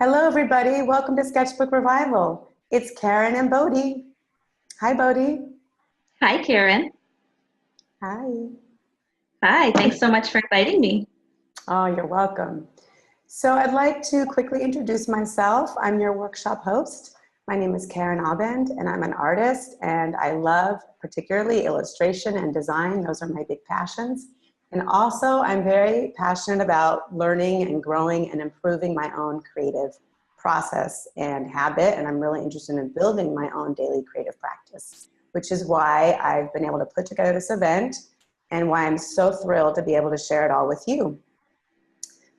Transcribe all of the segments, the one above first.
Hello, everybody. Welcome to Sketchbook Revival. It's Karen and Bodhi. Hi, Bodhi. Hi, Karen. Hi. Hi, thanks so much for inviting me. Oh, you're welcome. So I'd like to quickly introduce myself. I'm your workshop host. My name is Karen Abend, and I'm an artist, and I love particularly illustration and design. Those are my big passions. And also, I'm very passionate about learning and growing and improving my own creative process and habit. And I'm really interested in building my own daily creative practice, which is why I've been able to put together this event and why I'm so thrilled to be able to share it all with you.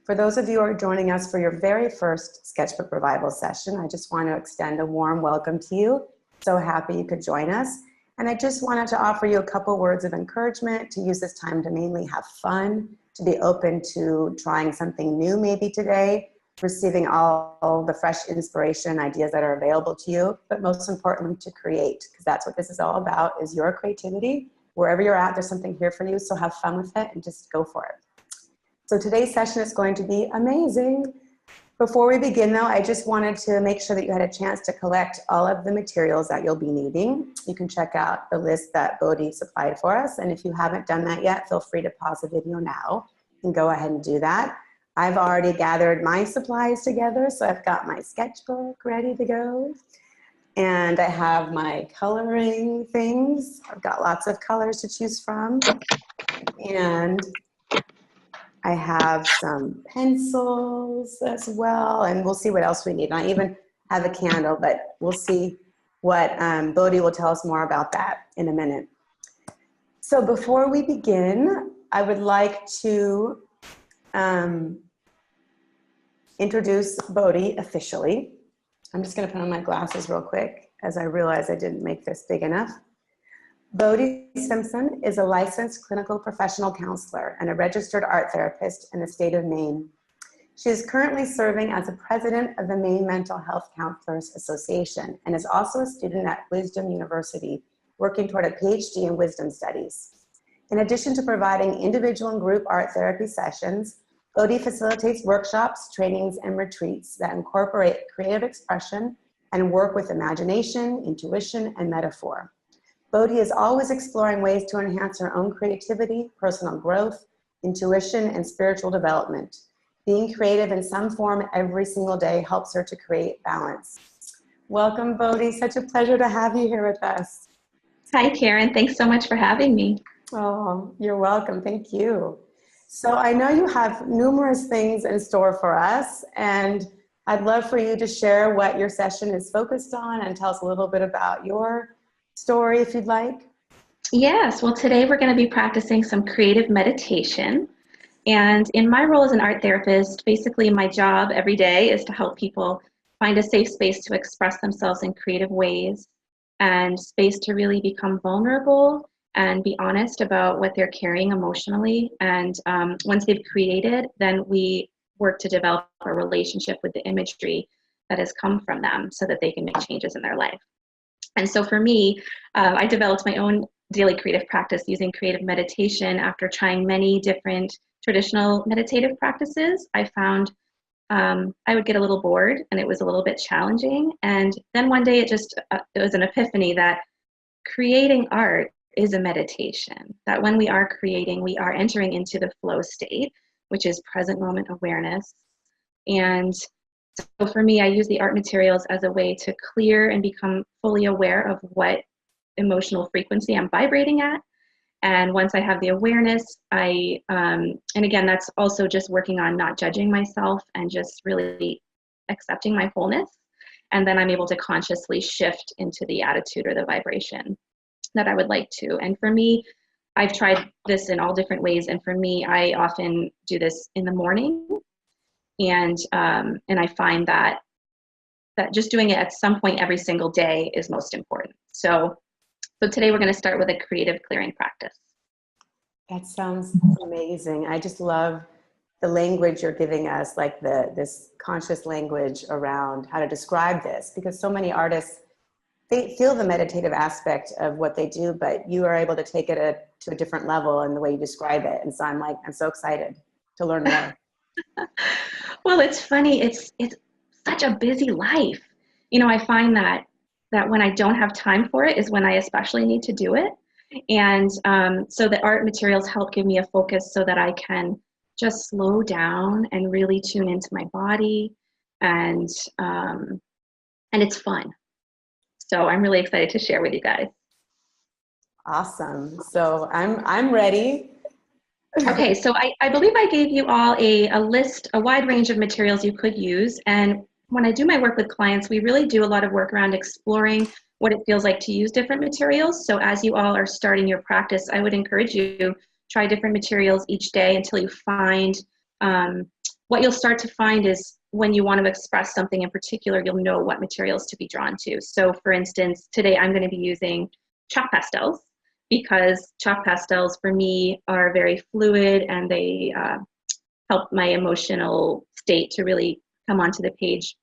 For those of you who are joining us for your very first Sketchbook Revival session, I just want to extend a warm welcome to you. So happy you could join us. And I just wanted to offer you a couple words of encouragement to use this time to mainly have fun, to be open to trying something new maybe today, receiving all the fresh inspiration, ideas that are available to you, but most importantly to create, because that's what this is all about, is your creativity. Wherever you're at, there's something here for you, so have fun with it and just go for it. So today's session is going to be amazing. Before we begin though, I just wanted to make sure that you had a chance to collect all of the materials that you'll be needing. You can check out the list that Bodhi supplied for us. And if you haven't done that yet, feel free to pause the video now and go ahead and do that. I've already gathered my supplies together. So I've got my sketchbook ready to go. And I have my coloring things. I've got lots of colors to choose from. And I have some pencils as well, and we'll see what else we need. I even have a candle, but we'll see what Bodhi will tell us more about that in a minute. So before we begin, I would like to introduce Bodhi officially. I'm just going to put on my glasses real quick as I realize I didn't make this big enough. Bodhi Simpson is a licensed clinical professional counselor and a registered art therapist in the state of Maine. She is currently serving as the president of the Maine Mental Health Counselors Association and is also a student at Wisdom University, working toward a PhD in wisdom studies. In addition to providing individual and group art therapy sessions, Bodhi facilitates workshops, trainings, and retreats that incorporate creative expression and work with imagination, intuition, and metaphor. Bodhi is always exploring ways to enhance her own creativity, personal growth, intuition, and spiritual development. Being creative in some form every single day helps her to create balance. Welcome, Bodhi. Such a pleasure to have you here with us. Hi, Karen. Thanks so much for having me. Oh, you're welcome. Thank you. So I know you have numerous things in store for us, and I'd love for you to share what your session is focused on and tell us a little bit about your story if you'd like. Yes, well, today we're going to be practicing some creative meditation. And in my role as an art therapist, basically my job every day is to help people find a safe space to express themselves in creative ways and space to really become vulnerable and be honest about what they're carrying emotionally. And once they've created, then we work to develop a relationship with the imagery that has come from them so that they can make changes in their life. And so for me, I developed my own daily creative practice using creative meditation. After trying many different traditional meditative practices, I found I would get a little bored and it was a little bit challenging. And then one day it was an epiphany that creating art is a meditation, that when we are creating, we are entering into the flow state, which is present moment awareness. And so for me, I use the art materials as a way to clear and become fully aware of what emotional frequency I'm vibrating at. And once I have the awareness, and again, that's also just working on not judging myself and just really accepting my wholeness. And then I'm able to consciously shift into the attitude or the vibration that I would like to. And for me, I've tried this in all different ways. And for me, I often do this in the morning. And I find that just doing it at some point every single day is most important. So today we're going to start with a creative clearing practice. That sounds amazing. I just love the language you're giving us, like this conscious language around how to describe this, because so many artists, they feel the meditative aspect of what they do, but you are able to take it to a different level in the way you describe it. And so I'm so excited to learn more. Well, it's funny. It's such a busy life. You know, I find that when I don't have time for it is when I especially need to do it. And so the art materials help give me a focus so that I can just slow down and really tune into my body, and it's fun. So I'm really excited to share with you guys. Awesome. So I'm ready. Okay, so I believe I gave you all a list, a wide range of materials you could use. And when I do my work with clients, we really do a lot of work around exploring what it feels like to use different materials. So as you all are starting your practice, I would encourage you to try different materials each day until you find, what you'll start to find is when you want to express something in particular, you'll know what materials to be drawn to. So for instance, today I'm going to be using chalk pastels, because chalk pastels for me are very fluid, and they help my emotional state to really come onto the page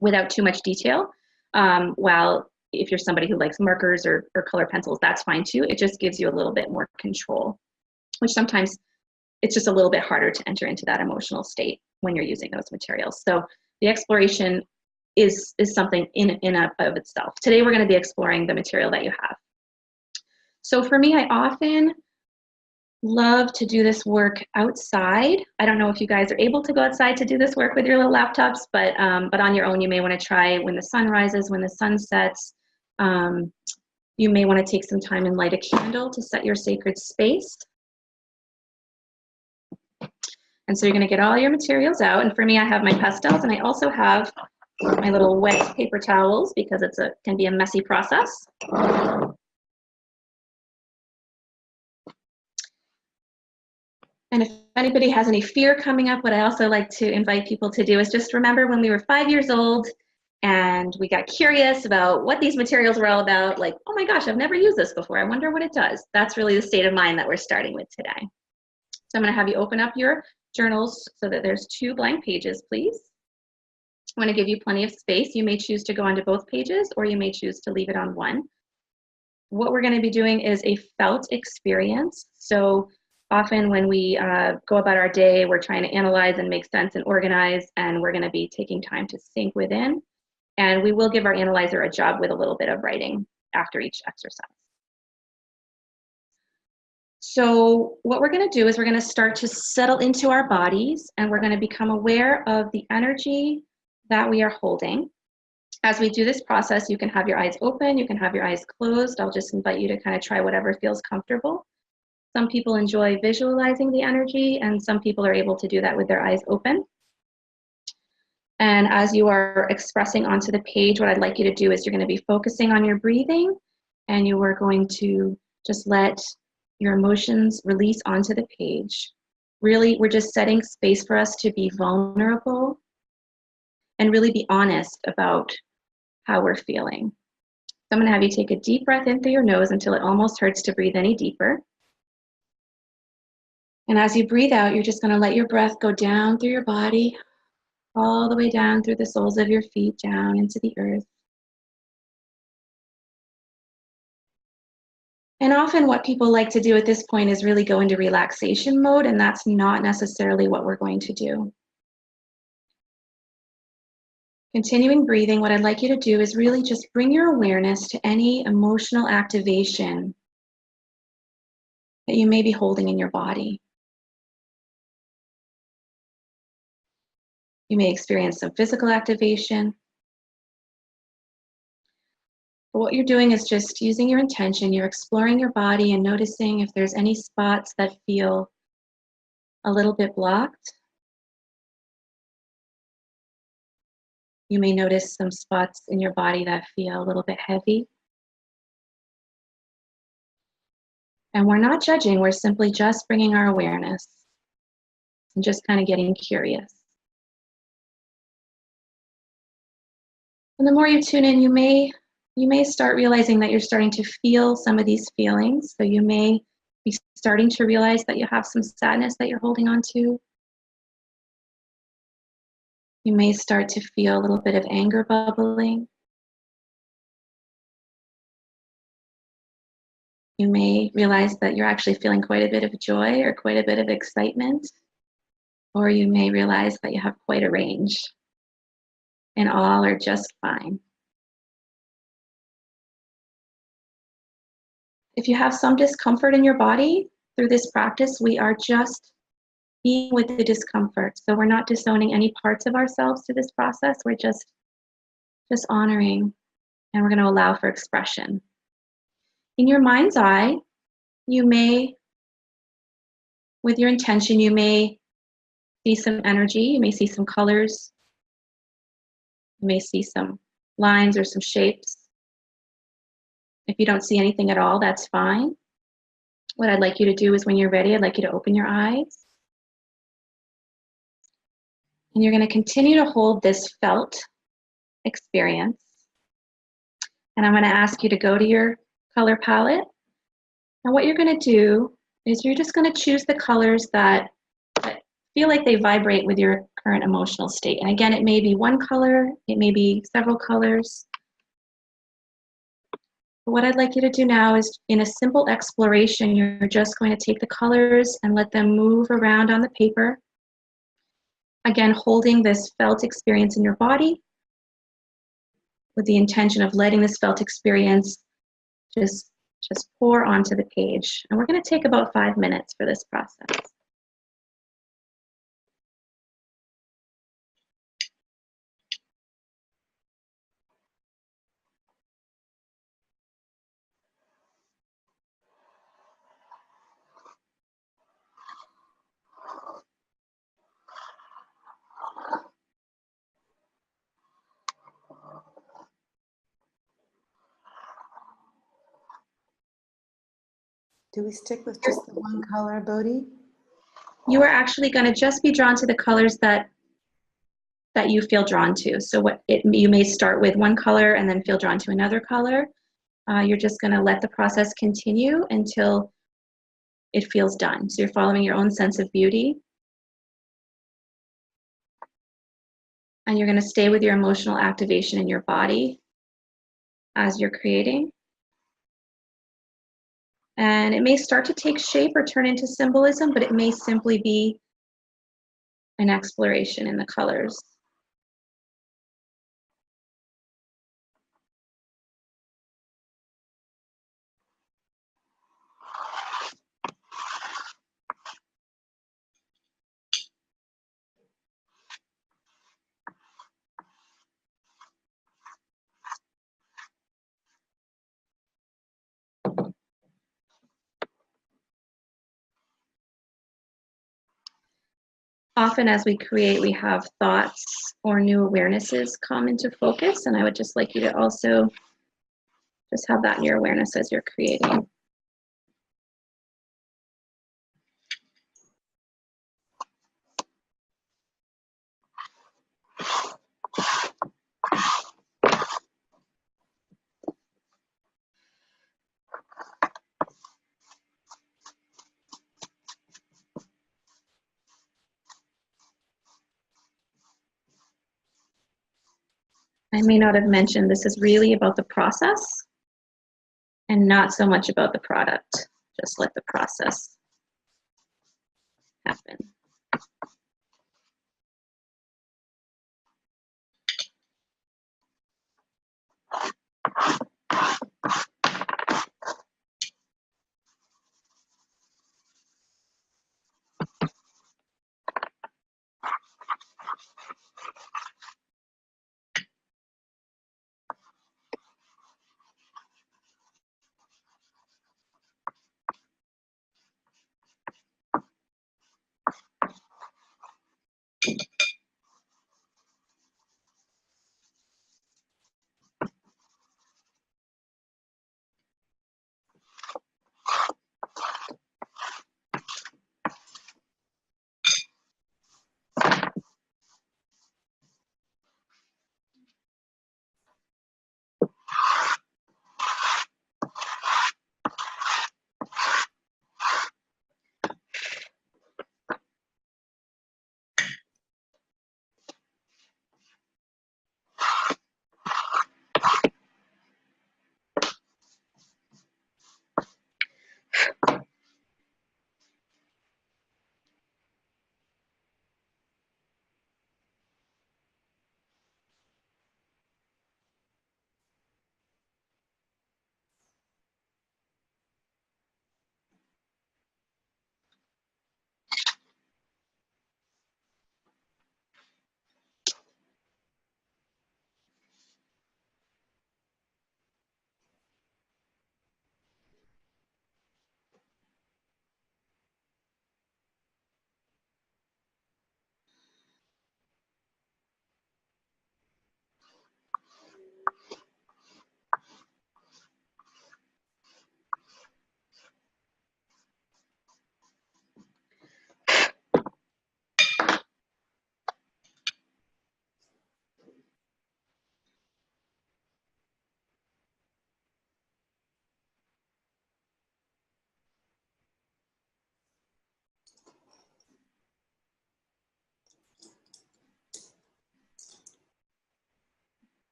without too much detail. While if you're somebody who likes markers or color pencils, that's fine too. It just gives you a little bit more control, which sometimes it's just a little bit harder to enter into that emotional state when you're using those materials. So the exploration is something in and of itself. Today we're going to be exploring the material that you have. So for me, I often love to do this work outside. I don't know if you guys are able to go outside to do this work with your little laptops, but on your own, you may want to try when the sun rises, when the sun sets. You may want to take some time and light a candle to set your sacred space. And so you're going to get all your materials out. And for me, I have my pastels, and I also have my little wet paper towels, because can be a messy process. And if anybody has any fear coming up, what I also like to invite people to do is just remember when we were 5 years old and we got curious about what these materials were all about, like, oh my gosh, I've never used this before. I wonder what it does. That's really the state of mind that we're starting with today. So I'm going to have you open up your journals so that there's 2 blank pages, please. I want to give you plenty of space. You may choose to go onto both pages, or you may choose to leave it on one. What we're going to be doing is a felt experience. So often when we go about our day, we're trying to analyze and make sense and organize, and we're going to be taking time to sink within. And we will give our analyzer a job with a little bit of writing after each exercise. So what we're going to do is we're going to start to settle into our bodies, and we're going to become aware of the energy that we are holding. As we do this process, you can have your eyes open, you can have your eyes closed. I'll just invite you to kind of try whatever feels comfortable. Some people enjoy visualizing the energy, and some people are able to do that with their eyes open. And as you are expressing onto the page, what I'd like you to do is you're going to be focusing on your breathing, and you are going to just let your emotions release onto the page. Really, we're just setting space for us to be vulnerable and really be honest about how we're feeling. So I'm going to have you take a deep breath in through your nose until it almost hurts to breathe any deeper. And as you breathe out, you're just going to let your breath go down through your body, all the way down through the soles of your feet, down into the earth. And often what people like to do at this point is really go into relaxation mode, and that's not necessarily what we're going to do. Continuing breathing, what I'd like you to do is really just bring your awareness to any emotional activation that you may be holding in your body. You may experience some physical activation. But what you're doing is just using your intention. You're exploring your body and noticing if there's any spots that feel a little bit blocked. You may notice some spots in your body that feel a little bit heavy. And we're not judging, we're simply just bringing our awareness and just kind of getting curious. And the more you tune in, you may start realizing that you're starting to feel some of these feelings. So you may be starting to realize that you have some sadness that you're holding on to. You may start to feel a little bit of anger bubbling. You may realize that you're actually feeling quite a bit of joy or quite a bit of excitement. Or you may realize that you have quite a range. and all are just fine. If you have some discomfort in your body through this practice, we are just being with the discomfort. So we're not disowning any parts of ourselves through this process. We're just honoring, and we're going to allow for expression. In your mind's eye, you may, with your intention, you may see some energy, you may see some colors, you may see some lines or some shapes. If you don't see anything at all, that's fine. What I'd like you to do is when you're ready, I'd like you to open your eyes. And you're going to continue to hold this felt experience. And I'm going to ask you to go to your color palette. And what you're going to do is you're just going to choose the colors that feel like they vibrate with your current emotional state. And again, it may be one color, it may be several colors. But what I'd like you to do now is, in a simple exploration, you're just going to take the colors and let them move around on the paper. Again, holding this felt experience in your body with the intention of letting this felt experience just pour onto the page. And we're going to take about 5 minutes for this process. Do we stick with just the one color, Bodhi? You are actually going to just be drawn to the colors that you feel drawn to. So you may start with one color and then feel drawn to another color. You're just going to let the process continue until it feels done. So you're following your own sense of beauty. And you're going to stay with your emotional activation in your body as you're creating. And it may start to take shape or turn into symbolism, but it may simply be an exploration in the colors. Often as we create, we have thoughts or new awarenesses come into focus, and I would just like you to also just have that in your awareness as you're creating. I may not have mentioned this is really about the process and not so much about the product. Just let the process happen.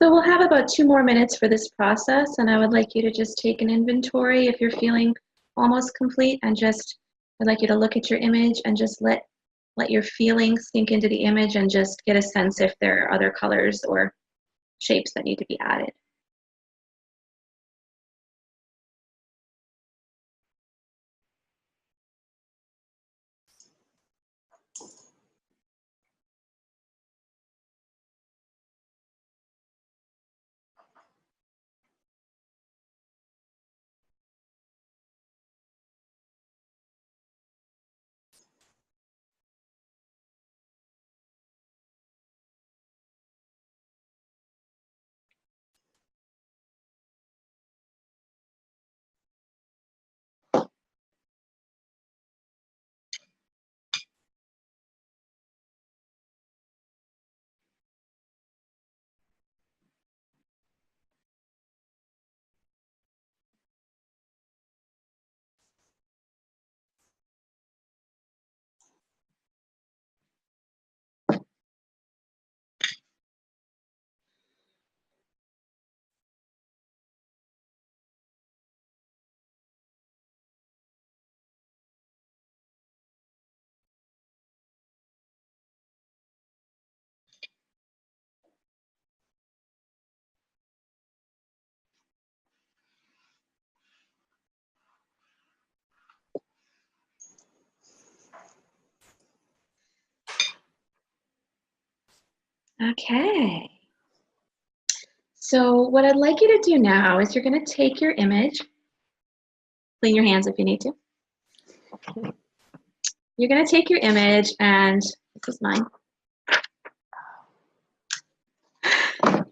So we'll have about 2 more minutes for this process, and I would like you to just take an inventory if you're feeling almost complete, and I'd like you to look at your image and just let your feelings sink into the image and just get a sense if there are other colors or shapes that need to be added. Okay. So what I'd like you to do now is you're going to take your image, clean your hands if you need to. You're going to take your image, and this is mine.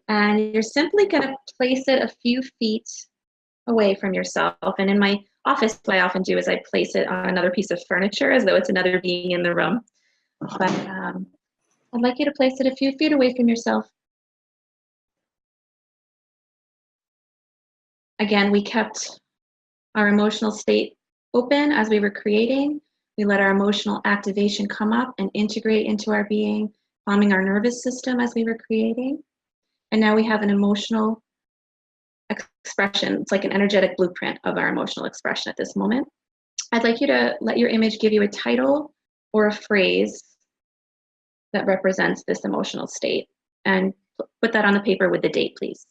And you're simply going to place it a few feet away from yourself. And in my office, what I often do is I place it on another piece of furniture as though it's another being in the room. But I'd like you to place it a few feet away from yourself. Again, we kept our emotional state open as we were creating. We let our emotional activation come up and integrate into our being, calming our nervous system as we were creating. And now we have an emotional expression. It's like an energetic blueprint of our emotional expression at this moment. I'd like you to let your image give you a title or a phrase that represents this emotional state, and put that on the paper with the date, please.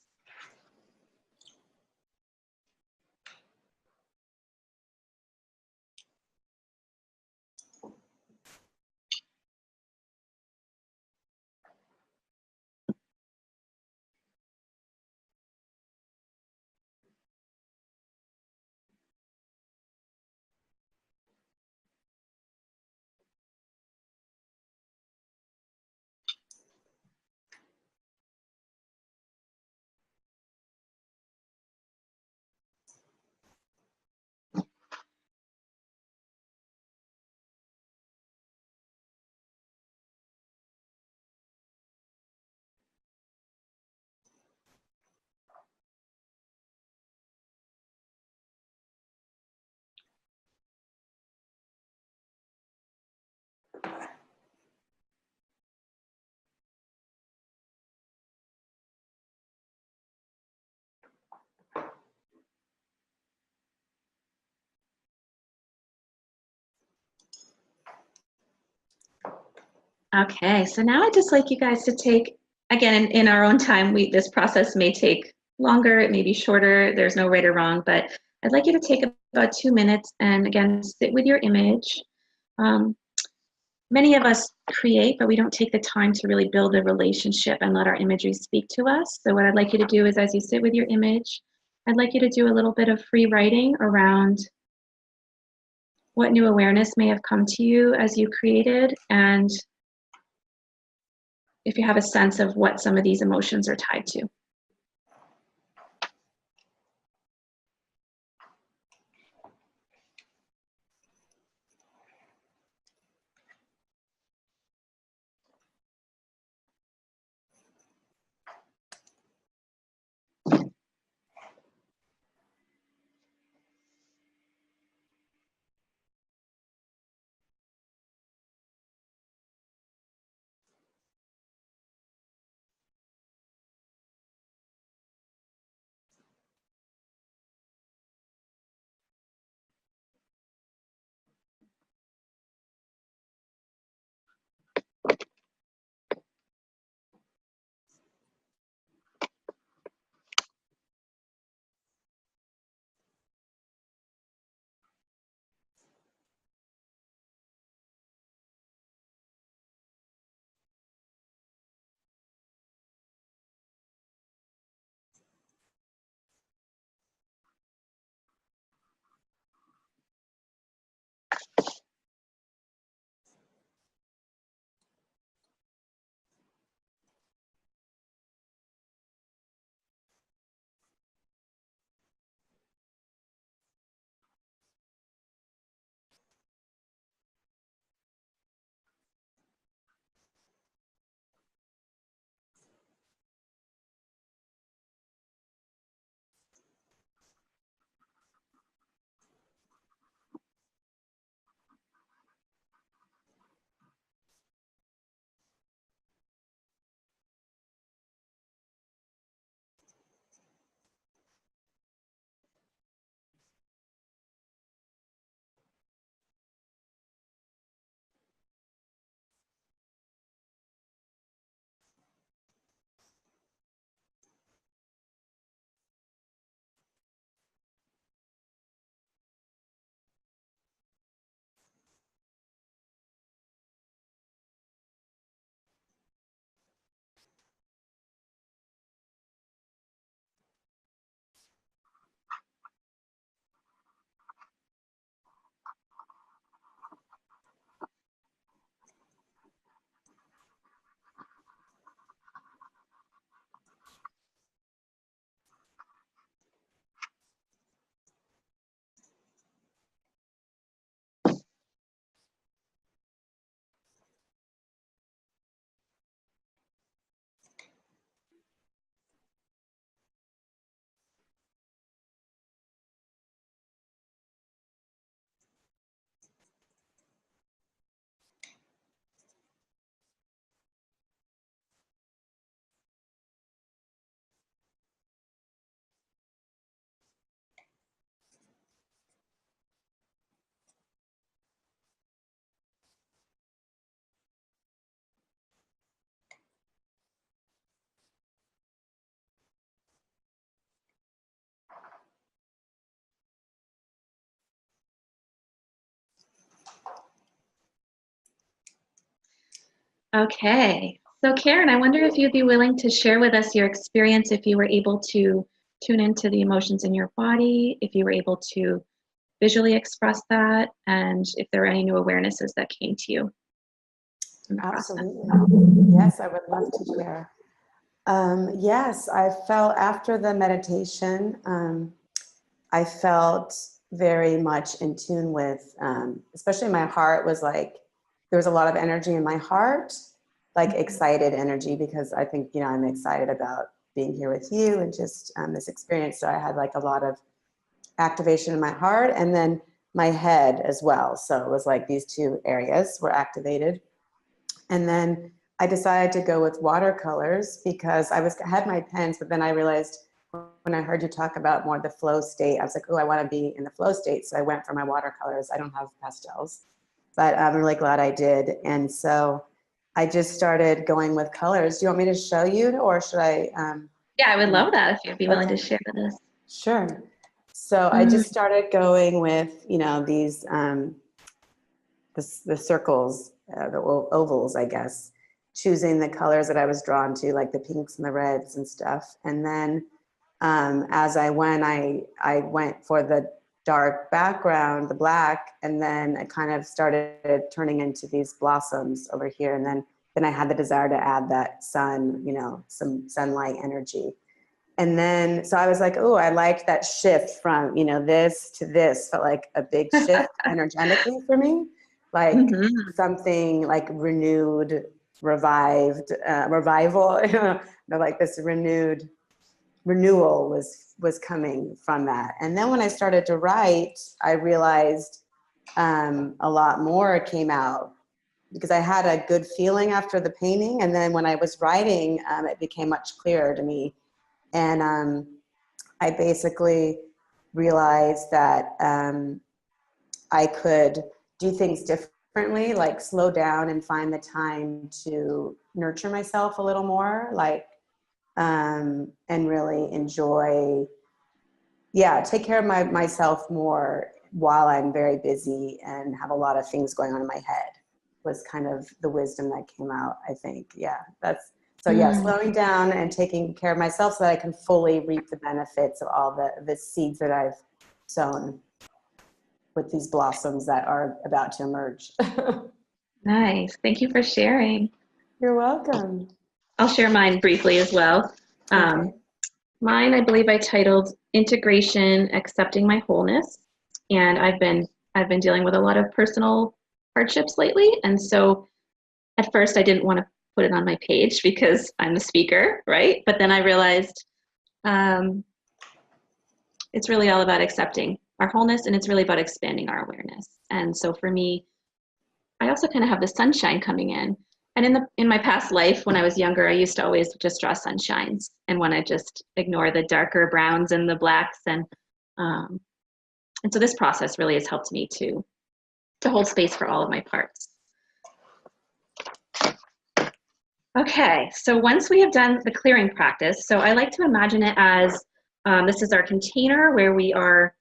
Okay, so now I'd just like you guys to take, again, in our own time, this process may take longer, it may be shorter, there's no right or wrong, but I'd like you to take about 2 minutes and again, sit with your image. Many of us create, but we don't take the time to really build a relationship and let our imagery speak to us. So what I'd like you to do is as you sit with your image, I'd like you to do a little bit of free writing around what new awareness may have come to you as you created, and if you have a sense of what some of these emotions are tied to. Okay. So Karen, I wonder if you'd be willing to share with us your experience if you were able to tune into the emotions in your body, if you were able to visually express that, and if there were any new awarenesses that came to you in the process. Absolutely. Yes, I would love to share. Yes, I felt after the meditation, I felt very much in tune with, especially my heart was like, there was a lot of energy in my heart, like excited energy, because I think, you know, I'm excited about being here with you and just this experience. So I had like a lot of activation in my heart and then my head as well. So it was like these two areas were activated. And then I decided to go with watercolors because had my pens, but then I realized when I heard you talk about more the flow state, I was like, oh, I want to be in the flow state. So I went for my watercolors. I don't have pastels, but I'm really glad I did. And so I just started going with colors. Do you want me to show you, or should I? Yeah, I would love that if you'd be willing to Okay. share with us. Sure. So I just started going with, you know, these, the circles, the ovals, I guess, choosing the colors that I was drawn to, like the pinks and the reds and stuff. And then as I went for the dark background, the black, and then I kind of started turning into these blossoms over here. And then I had the desire to add that sun, you know, some sunlight energy. And then, so I was like, oh, I liked that shift from, you know, this to this, felt like a big shift energetically for me, like something like renewed, revived, revival, you know, like this renewal was coming from that. And then when I started to write, I realized a lot more came out because I had a good feeling after the painting. And then when I was writing, it became much clearer to me. And I basically realized that I could do things differently, like slow down and find the time to nurture myself a little more, like, and really enjoy, take care of myself more while I'm very busy and have a lot of things going on in my head was kind of the wisdom that came out, I think. Yeah, slowing down and taking care of myself so that I can fully reap the benefits of all the seeds that I've sown with these blossoms that are about to emerge. Nice. Thank you for sharing. You're welcome. I'll share mine briefly as well. Okay. Mine, I believe I titled Integration, Accepting My Wholeness. And I've been dealing with a lot of personal hardships lately. And so at first I didn't want to put it on my page because I'm a speaker, right? But then I realized it's really all about accepting our wholeness, and it's really about expanding our awareness. And so for me, I also kind of have the sunshine coming in. And in my past life, when I was younger, I used to always just draw sunshines and want to just ignore the darker browns and the blacks. And so this process really has helped me to hold space for all of my parts. Okay, so once we have done the clearing practice, so I like to imagine it as this is our container where we are,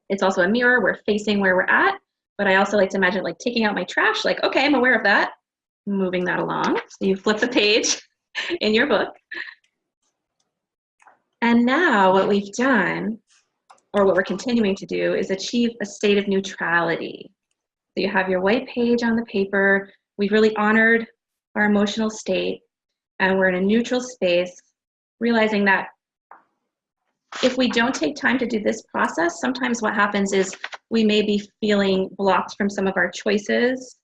it's also a mirror, we're facing where we're at, but I also like to imagine like taking out my trash, like, okay, I'm aware of that, moving that along. So you flip the page in your book. And now what we've done, or what we're continuing to do, is achieve a state of neutrality. So you have your white page on the paper, we've really honored our emotional state, and we're in a neutral space, realizing that if we don't take time to do this process, sometimes what happens is we may be feeling blocked from some of our choices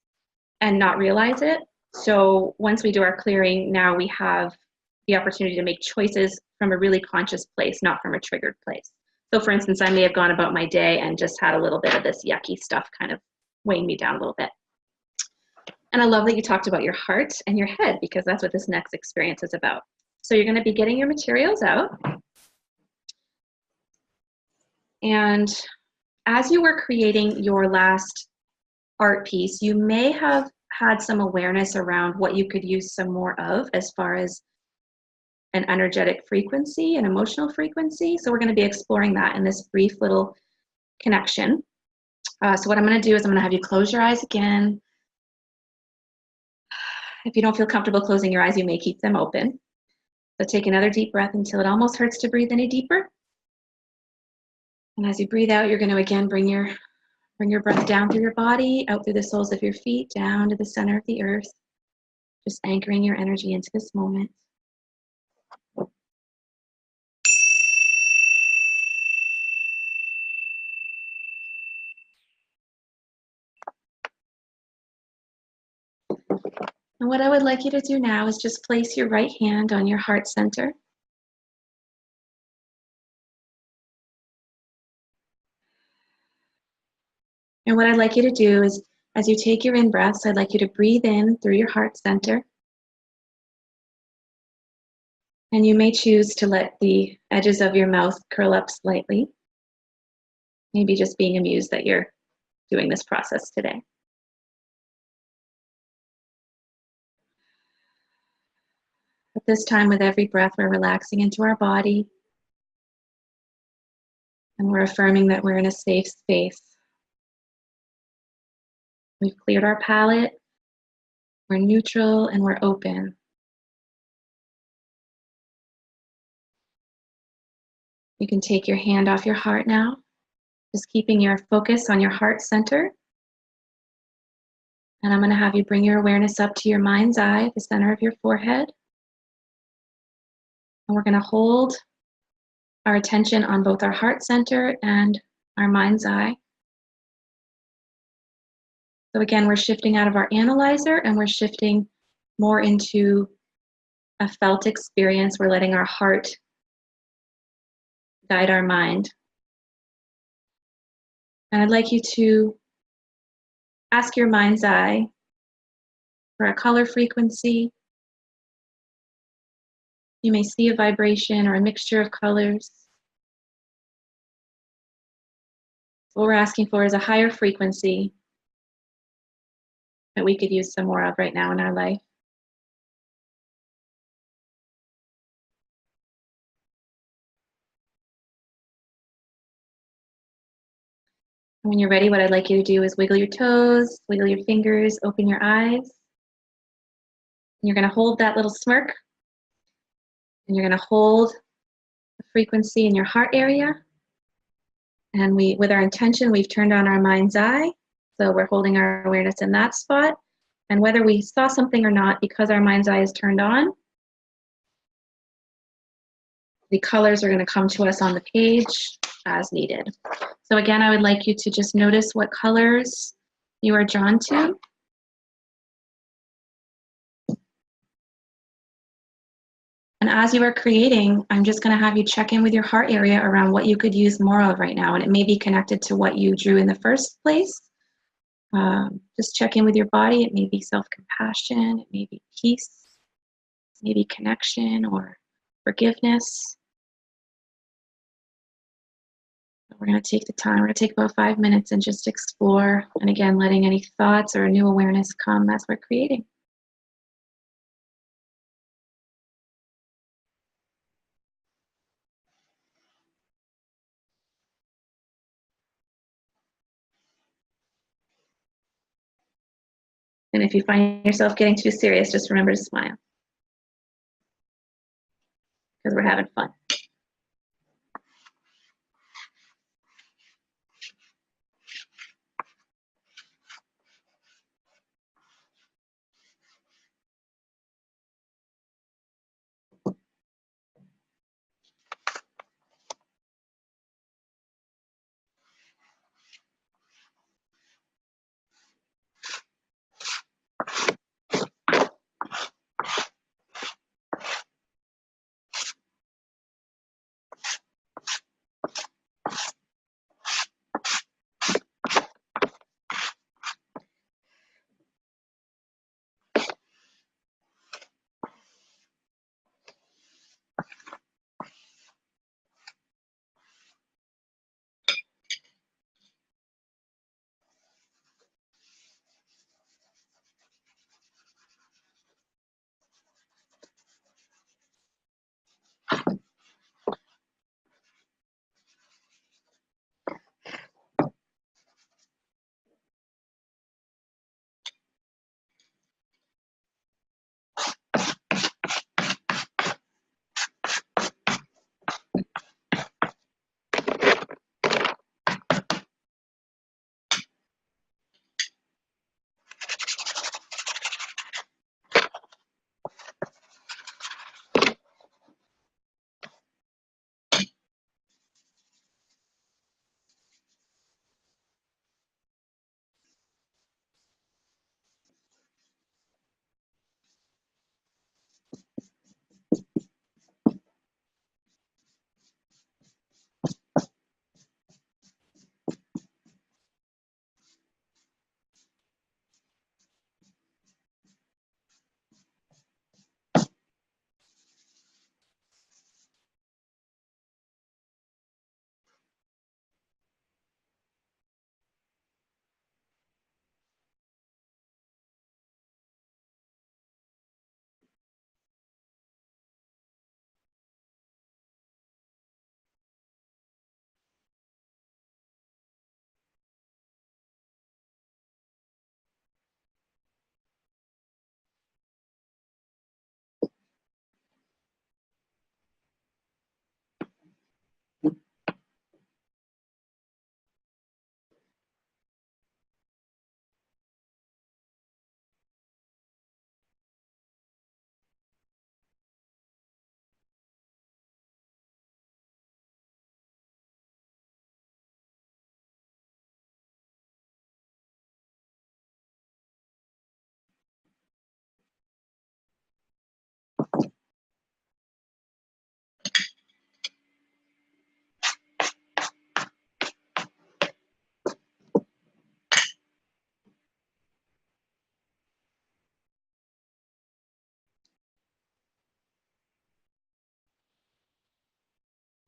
and not realize it. So once we do our clearing, now we have the opportunity to make choices from a really conscious place, not from a triggered place. So for instance, I may have gone about my day and just had a little bit of this yucky stuff kind of weighing me down a little bit. And I love that you talked about your heart and your head, because that's what this next experience is about. So you're going to be getting your materials out. And as you were creating your last art piece, you may have had some awareness around what you could use some more of as far as an energetic frequency, an emotional frequency. So we're going to be exploring that in this brief little connection. So what I'm going to do is I'm going to have you close your eyes again. If you don't feel comfortable closing your eyes, you may keep them open. So take another deep breath until it almost hurts to breathe any deeper. And as you breathe out, you're going to again bring your breath down through your body, out through the soles of your feet, down to the center of the earth, just anchoring your energy into this moment. And what I would like you to do now is just place your right hand on your heart center. And what I'd like you to do is, as you take your in breaths, I'd like you to breathe in through your heart center. And you may choose to let the edges of your mouth curl up slightly. Maybe just being amused that you're doing this process today. At this time, with every breath, we're relaxing into our body. And we're affirming that we're in a safe space. We've cleared our palate. We're neutral and we're open. You can take your hand off your heart now, just keeping your focus on your heart center. And I'm going to have you bring your awareness up to your mind's eye, the center of your forehead. And we're going to hold our attention on both our heart center and our mind's eye. So again, we're shifting out of our analyzer and we're shifting more into a felt experience. We're letting our heart guide our mind. And I'd like you to ask your mind's eye for a color frequency. You may see a vibration or a mixture of colors. What we're asking for is a higher frequency that we could use some more of right now in our life. When you're ready, what I'd like you to do is wiggle your toes, wiggle your fingers, open your eyes. And you're going to hold that little smirk. And you're going to hold the frequency in your heart area. And with our intention, we've turned on our mind's eye. So we're holding our awareness in that spot. And whether we saw something or not, because our mind's eye is turned on, the colors are going to come to us on the page as needed. So again, I would like you to just notice what colors you are drawn to. And as you are creating, I'm just going to have you check in with your heart area around what you could use more of right now. And it may be connected to what you drew in the first place. Just check in with your body. It may be self-compassion. It may be peace. Maybe connection or forgiveness. We're going to take the time. We're going to take about 5 minutes and just explore. And again, letting any thoughts or new awareness come as we're creating. And if you find yourself getting too serious, just remember to smile. Because we're having fun.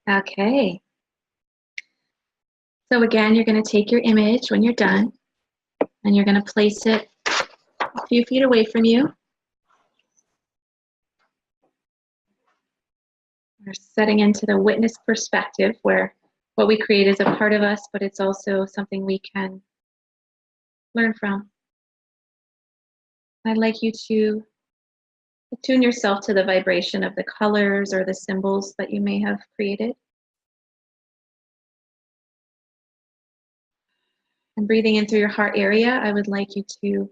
Okay. So again, you're going to take your image when you're done, and you're going to place it a few feet away from you. We're setting into the witness perspective where what we create is a part of us, but it's also something we can learn from. I'd like you to attune yourself to the vibration of the colors or the symbols that you may have created. And breathing in through your heart area, I would like you to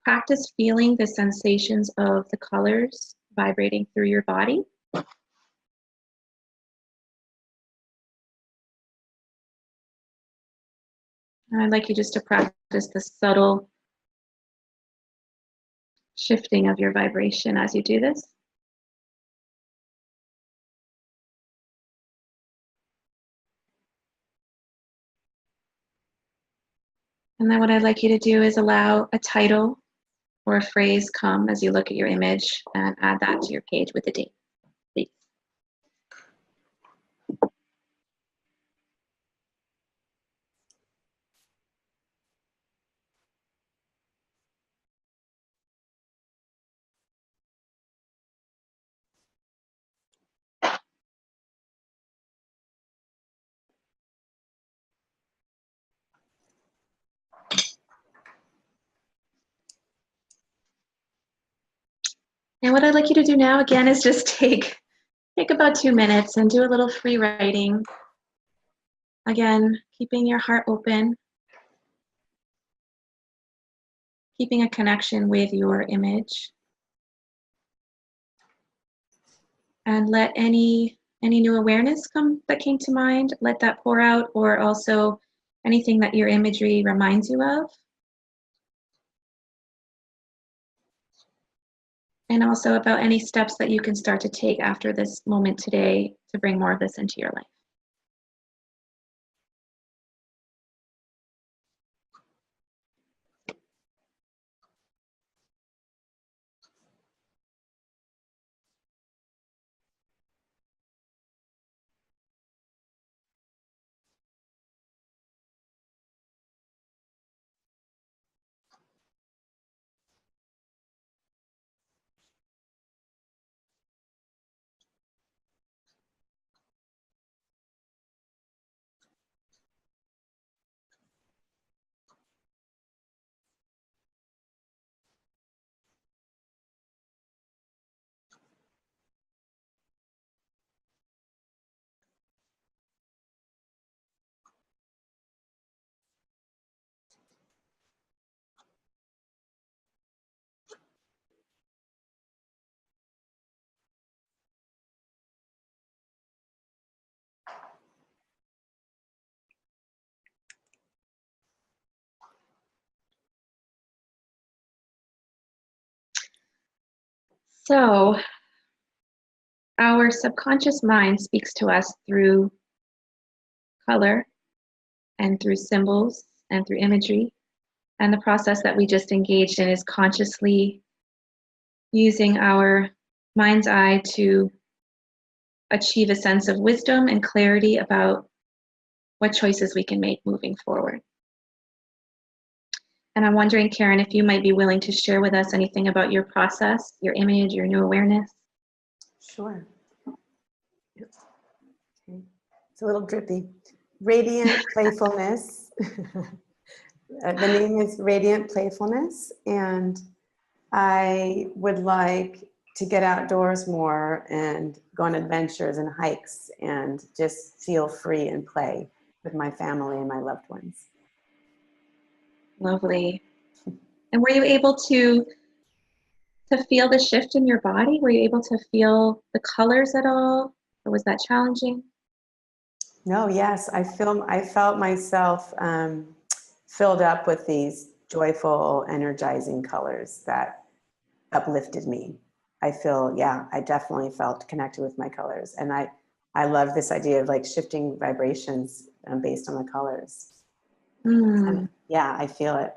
practice feeling the sensations of the colors vibrating through your body. And I'd like you just to practice the subtle shifting of your vibration as you do this. And then what I'd like you to do is allow a title or a phrase come as you look at your image and add that to your page with the date, please. And what I'd like you to do now again is just take about 2 minutes and do a little free writing. Again, keeping your heart open, keeping a connection with your image. And let any new awareness that came to mind, let that pour out, or also anything that your imagery reminds you of. And also about any steps that you can start to take after this moment today to bring more of this into your life. So, our subconscious mind speaks to us through color and through symbols and through imagery. And the process that we just engaged in is consciously using our mind's eye to achieve a sense of wisdom and clarity about what choices we can make moving forward. And I'm wondering, Karen, if you might be willing to share with us anything about your process, your image, your new awareness. Sure. Okay. It's a little drippy. Radiant Playfulness. The name is Radiant Playfulness, and I would like to get outdoors more and go on adventures and hikes and just feel free and play with my family and my loved ones. Lovely. And were you able to feel the shift in your body? Were you able to feel the colors at all? Or was that challenging? No, yes, I felt myself filled up with these joyful, energizing colors that uplifted me. I definitely felt connected with my colors. And I love this idea of like shifting vibrations based on the colors. And yeah, I feel it.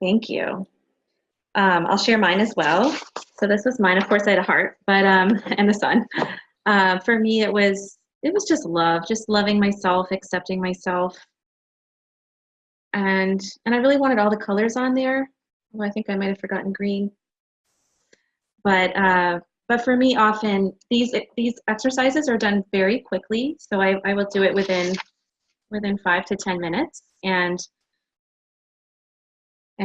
Thank you. I'll share mine as well. So this was mine. Of course, I had a heart, but and the sun. For me, it was just love, just loving myself, accepting myself, and I really wanted all the colors on there. Well, I think I might have forgotten green, but for me, often these exercises are done very quickly. So I will do it within 5 to 10 minutes, and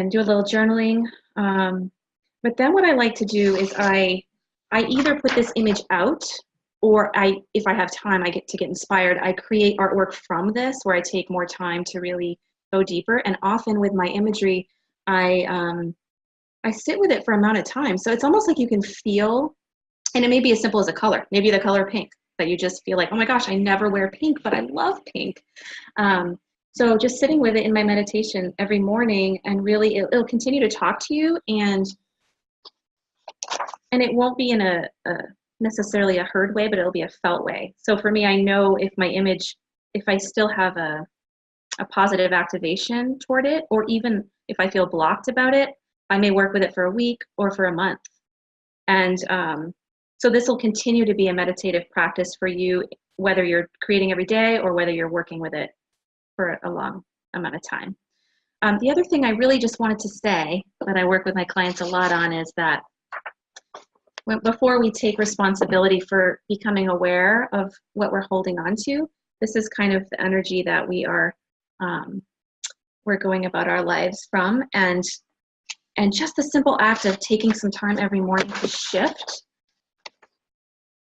do a little journaling. But then what I like to do is I either put this image out, or if I have time, I get inspired. I create artwork from this where I take more time to really go deeper. And often with my imagery, I sit with it for an amount of time. So it's almost like you can feel, and it may be as simple as a color, maybe the color pink, that you just feel like, oh my gosh, I never wear pink, but I love pink. So just sitting with it in my meditation every morning, and really it'll continue to talk to you, and it won't be in a necessarily a heard way, but it'll be a felt way. So for me, I know if my image, if I still have a positive activation toward it, or even if I feel blocked about it, I may work with it for a week or for a month. And so this will continue to be a meditative practice for you, whether you're creating every day or whether you're working with it for a long amount of time. The other thing I really just wanted to say that I work with my clients a lot on is that before we take responsibility for becoming aware of what we're holding on to, this is kind of the energy that we're going about our lives from, and just the simple act of taking some time every morning to shift,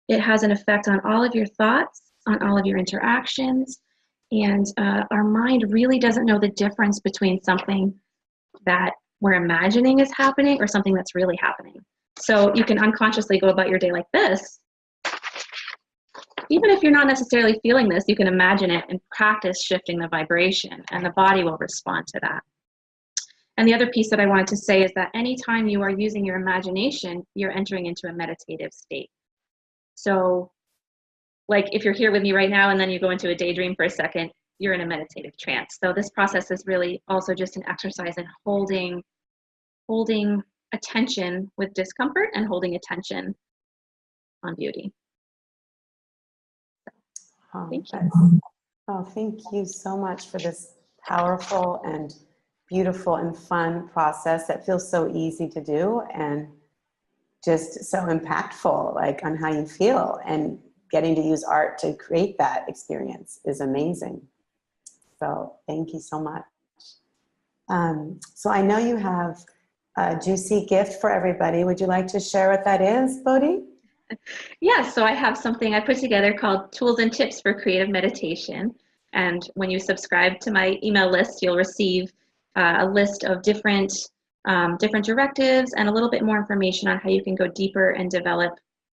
it has an effect on all of your thoughts, on all of your interactions, and our mind really doesn't know the difference between something that we're imagining is happening or something that's really happening. So you can unconsciously go about your day like this. Even if you're not necessarily feeling this, you can imagine it and practice shifting the vibration, and the body will respond to that. And the other piece that I wanted to say is that anytime you are using your imagination, you're entering into a meditative state. So like if you're here with me right now and then you go into a daydream for a second, you're in a meditative trance. So this process is really also just an exercise in holding attention with discomfort and holding attention on beauty. So, thank you. Thank you so much for this powerful and beautiful and fun process that feels so easy to do and just so impactful, like on how you feel, and getting to use art to create that experience is amazing. So thank you so much. So I know you have a juicy gift for everybody. Would you like to share what that is, Bodhi? Yeah, so I have something I put together called Tools and Tips for Creative Meditation. And when you subscribe to my email list, you'll receive a list of different directives and a little bit more information on how you can go deeper and develop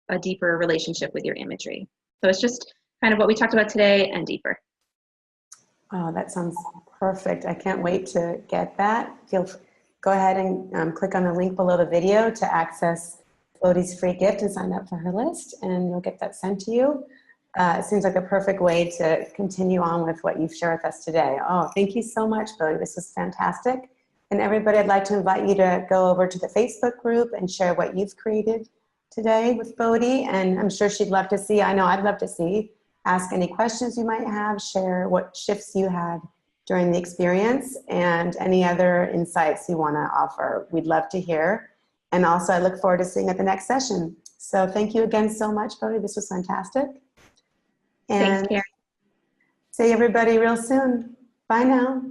a deeper relationship with your imagery. So it's just kind of what we talked about today and deeper. Oh, that sounds perfect. I can't wait to get that. Go ahead and click on the link below the video to access Bodhi's free gift and sign up for her list, and you'll get that sent to you. It seems like a perfect way to continue on with what you've shared with us today. Oh, thank you so much, Bodhi. This was fantastic. And everybody, I'd like to invite you to go over to the Facebook group and share what you've created today with Bodhi. And I'm sure she'd love to see, I know I'd love to see, ask any questions you might have, share what shifts you had during the experience, and any other insights you want to offer. We'd love to hear. And also, I look forward to seeing you at the next session. So thank you again so much, Bodhi. This was fantastic. And thanks, Karen. see everybody real soon. Bye now.